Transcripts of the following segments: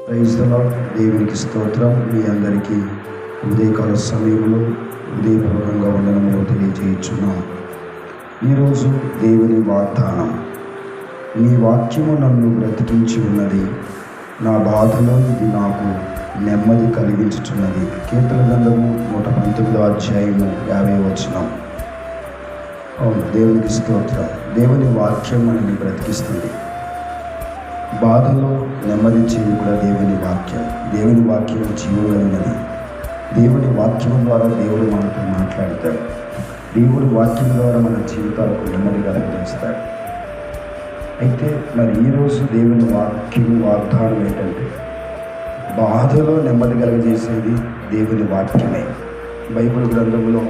Praise the lord. దేవునికి స్తోత్రం. మీ అందరికీ ఉదయకాల సమయంలో హృదయపూర్వకంగా వందనములు తెలియజేయుచున్నాం. ఈరోజు దేవుని వాగ్దానం, నీ వాక్యము నన్ను బ్రతికించి ఉన్నది, నా బాధలో ఇది నాకు నెమ్మది కలిగించుచున్నది. కీర్తన గ్రంథము 119వ అధ్యాయము 50వ వచనం. అవును, దేవునికి స్తోత్రం. దేవుని వాక్యం మనల్ని బ్రతికిస్తుంది. బాధలో నెమ్మదించేది కూడా దేవుని వాక్యం. దేవుని వాక్యం జీవమైనది. దేవుని వాక్యం ద్వారా దేవుడు మనతో మాట్లాడతాడు. దేవుడి వాక్యం ద్వారా మన జీవితాలకు నెమ్మది కలిగిస్తాడు. అయితే మరి ఈరోజు దేవుని వాగ్దానం ఏంటంటే, బాధలో నెమ్మది కలిగజేసేది దేవుని వాక్యమే. బైబిల్ గ్రంథంలో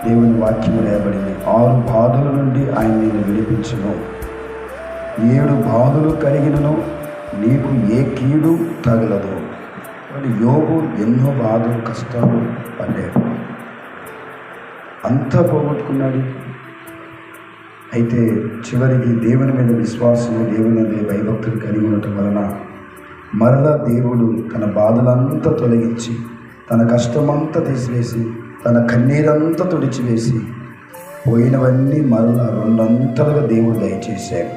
దేవుని వాక్యం రాయబడింది. 6 బాధల నుండి ఆయన నేను విడిపించును, 7 బాధలు కలిగినను నీకు ఏ కీడు తగలదు. మరి యోబు ఎన్నో బాధలు కష్టాలు పడ్డాడు, అంతా పోగొట్టుకున్నాడు. అయితే చివరికి దేవుని మీద విశ్వాసం, దేవుని మీద భయభక్తులు కలిగి ఉండటం వలన మరలా దేవుడు తన బాధలంతా తొలగించి, తన కష్టమంతా తీసివేసి, తన కన్నీరంతా తుడిచివేసి, పోయినవన్నీ మరలా 2 అంతలుగా దేవుడు దయచేశాడు.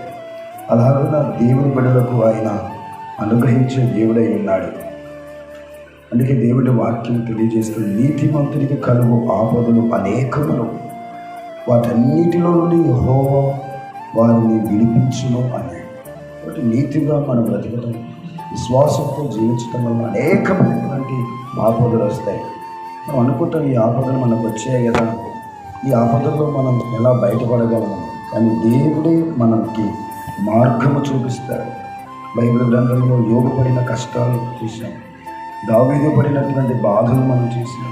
అలాగున దేవుని బిడ్డలకు ఆయన అనుగ్రహించే దేవుడై ఉన్నాడు. అందుకే దేవుడి వాక్యం తెలియజేస్తుంది, నీతిమంతునికి కలుగు ఆపదలు అనేకములు, వాటన్నిటిలో నుండి యెహోవా వారిని విడిపించును అని. కాబట్టి నీతిగా మనం బ్రతకడం, విశ్వాసంతో జీవించడం వల్ల అనేకమైనటువంటి ఆపదలు వస్తాయి. మనం అనుకుంటాం ఈ ఆపదలు మనకు వచ్చాయి కదా, ఈ ఆపదల్లో మనం ఎలా బయటపడగలము. కానీ దేవుడే మనకి మార్గము చూపిస్తాడు. బైబిల్ గ్రంథంలో యోబు పడిన కష్టాలు చూసాం, దావీదు పడినటువంటి బాధలు మనం చూసాం.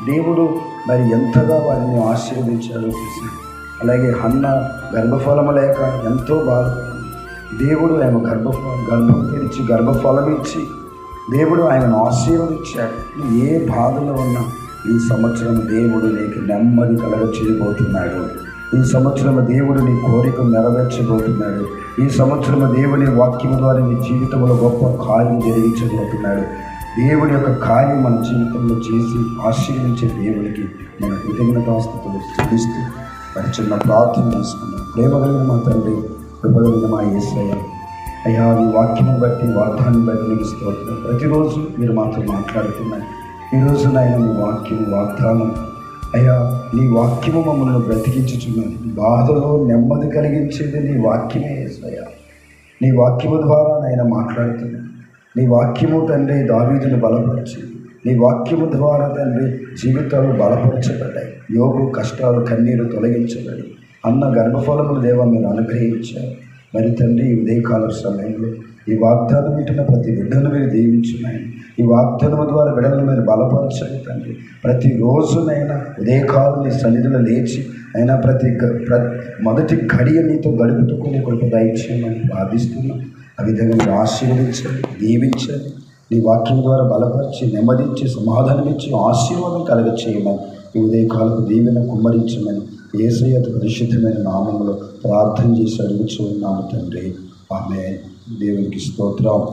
దేవుడు మరి ఎంతగా వారిని ఆశీర్వదించాడో చూసాం. అలాగే హన్న గర్భఫలము లేక ఎంతో బాధపడింది. దేవుడు ఆమె గర్భం తెరిచి గర్భఫలం ఇచ్చి దేవుడు ఆయనను ఆశీర్వదించాడు. ఏ బాధలో ఉన్నా ఈ సంవత్సరం దేవుడు నీకు నెమ్మది కలగ చేయబోతున్నాడు. ఈ సంవత్సరం దేవుడు నీ కోరిక నెరవేర్చబోతున్నాడు. ఈ సంవత్సరం దేవుని వాక్యం ద్వారా నీ జీవితంలో గొప్ప కార్యం జరిగించబోతున్నాడు. దేవుడి యొక్క కార్యం మన జీవితంలో చేసి ఆశీర్వించే దేవుడికి మన కృతజ్ఞతాస్తుతులు చెల్లిస్తూ మరి చిన్న ప్రార్థన చేసుకున్నాం. ప్రేమ కలిగిన మా తండ్రి, కృపగలిగిన మా యేసయ్య, అయ్యా నీ వాక్యం బట్టి, వాగ్దాన్ని బట్టి నీకు స్తోత్రం. ప్రతిరోజు మీరు మాతో మాట్లాడుతున్నారు. ఈరోజు నాయన నీ వాగ్దానం అయ్యా, నీ వాక్యము మమ్మల్ని బ్రతికించుచున్నది. బాధలో నెమ్మది కలిగించేది నీ వాక్యమే యేసయ్య. నీ వాక్యము ద్వారా నాయన మాట్లాడుతున్నాను. నీ వాక్యము తండ్రి దావీదును బలపరిచింది. నీ వాక్యము ద్వారా తండ్రి జీవితాలు బలపరచబడ్డాయి. యోగు కష్టాలు కన్నీరు తొలగించబడి అన్న గర్భఫలములు దేవా మీరు అనుగ్రహించారు. మరి తండ్రి ఈ ఉదయకాల సమయంలో ఈ వాగ్దానం వింటున్న ప్రతి బిడ్డను మీరు దీవించున్నాయి. ఈ వాగ్దానం ద్వారా బిడ్డలను మీరు బలపరచాలి తండ్రి. ప్రతిరోజునైనా ఉదయకాలం నీ సన్నిధిలో లేచి అయినా ప్రతి మొదటి గడియ నీతో గడుపుతుకునే కృప దయచేయమని ప్రార్థిస్తున్నాం. ఆ విధంగా మీరు ఆశీర్వదించండి, దీవించండి. నీ వాక్యం ద్వారా బలపరిచి, నెమ్మదించి, సమాధానమిచ్చి, ఆశీర్వాదం కలగచేయమని, ఈ ఉదయకాలకు దీవెన కుమ్మరించమని యేసయ్య పరిశుద్ధమైన నామములో ప్రార్థన చేసి అడుగుచూ ఉన్నాము తండ్రి. ఆమేన్. దేవునికి స్తోత్రం.